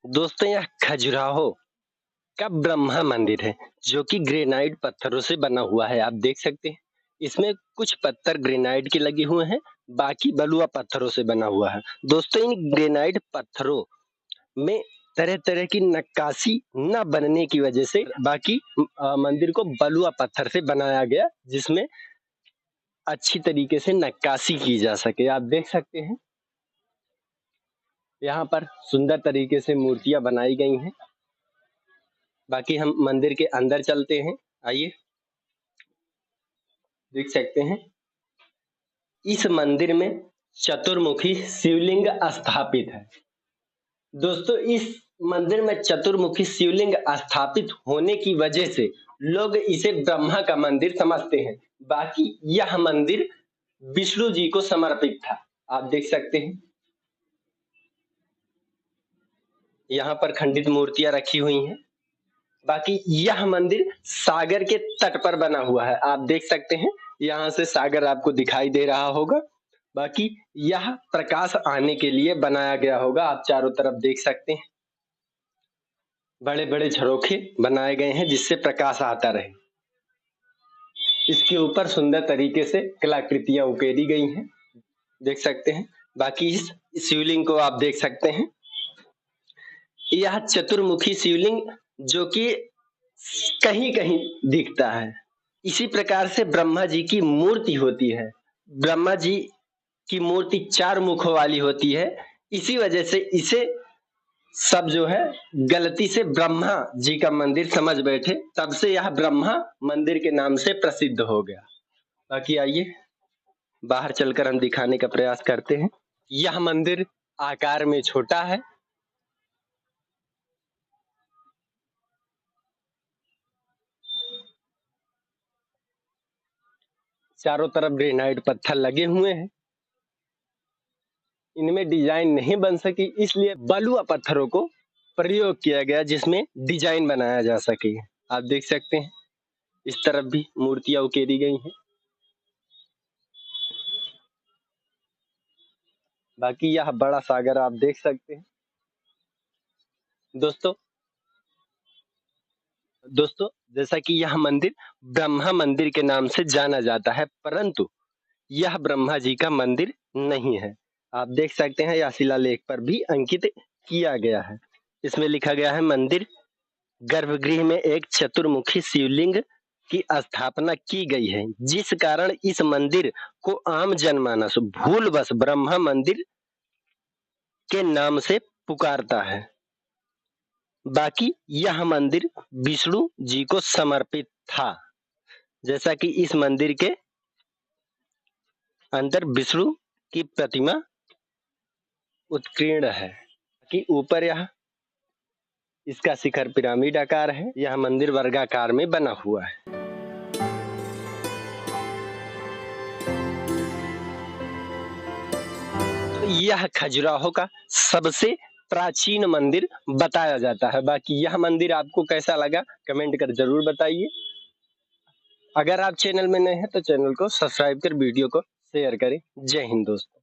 दोस्तों यह खजुराहो का ब्रह्मा मंदिर है जो कि ग्रेनाइट पत्थरों से बना हुआ है। आप देख सकते हैं इसमें कुछ पत्थर ग्रेनाइट के लगे हुए हैं, बाकी बलुआ पत्थरों से बना हुआ है। दोस्तों इन ग्रेनाइट पत्थरों में तरह तरह की नक्काशी न बनने की वजह से बाकी मंदिर को बलुआ पत्थर से बनाया गया, जिसमें अच्छी तरीके से नक्काशी की जा सके। आप देख सकते हैं यहाँ पर सुंदर तरीके से मूर्तियां बनाई गई हैं। बाकी हम मंदिर के अंदर चलते हैं, आइए। देख सकते हैं इस मंदिर में चतुर्मुखी शिवलिंग स्थापित है। दोस्तों इस मंदिर में चतुर्मुखी शिवलिंग स्थापित होने की वजह से लोग इसे ब्रह्मा का मंदिर समझते हैं। बाकी यह मंदिर विष्णु जी को समर्पित था। आप देख सकते हैं यहाँ पर खंडित मूर्तियां रखी हुई हैं। बाकी यह मंदिर सागर के तट पर बना हुआ है। आप देख सकते हैं यहाँ से सागर आपको दिखाई दे रहा होगा। बाकी यह प्रकाश आने के लिए बनाया गया होगा। आप चारों तरफ देख सकते हैं बड़े बड़े झरोखे बनाए गए हैं जिससे प्रकाश आता रहे। इसके ऊपर सुंदर तरीके से कलाकृतियां उकेरी गई हैं, देख सकते हैं। बाकी इस शिवलिंग को आप देख सकते हैं, यह चतुर्मुखी शिवलिंग जो कि कहीं कहीं दिखता है। इसी प्रकार से ब्रह्मा जी की मूर्ति होती है। ब्रह्मा जी की मूर्ति 4 मुखों वाली होती है। इसी वजह से इसे सब जो है गलती से ब्रह्मा जी का मंदिर समझ बैठे, तब से यह ब्रह्मा मंदिर के नाम से प्रसिद्ध हो गया। बाकी आइए बाहर चलकर हम दिखाने का प्रयास करते हैं। यह मंदिर आकार में छोटा है। चारों तरफ ग्रेनाइट पत्थर लगे हुए हैं। इनमें डिजाइन नहीं बन सकी, इसलिए बलुआ पत्थरों को प्रयोग किया गया जिसमें डिजाइन बनाया जा सके। आप देख सकते हैं इस तरफ भी मूर्तियां उकेरी गई हैं। बाकी यह बड़ा सागर आप देख सकते हैं। दोस्तों जैसा कि यह मंदिर ब्रह्मा मंदिर के नाम से जाना जाता है, परंतु यह ब्रह्मा जी का मंदिर नहीं है। आप देख सकते हैं यह शिलालेख पर भी अंकित किया गया है। इसमें लिखा गया है मंदिर गर्भगृह में एक चतुर्मुखी शिवलिंग की स्थापना की गई है, जिस कारण इस मंदिर को आम जनमानस भूलवश ब्रह्मा मंदिर के नाम से पुकारता है। बाकी यह मंदिर विष्णु जी को समर्पित था। जैसा कि इस मंदिर के अंदर विष्णु की प्रतिमा उत्कीर्ण है कि ऊपर यह इसका शिखर पिरामिड आकार है। यह मंदिर वर्गाकार में बना हुआ है। तो यह खजुराहो का सबसे प्राचीन मंदिर बताया जाता है। बाकी यह मंदिर आपको कैसा लगा कमेंट कर जरूर बताइए। अगर आप चैनल में नए हैं तो चैनल को सब्सक्राइब कर वीडियो को शेयर करें। जय हिंद दोस्तों।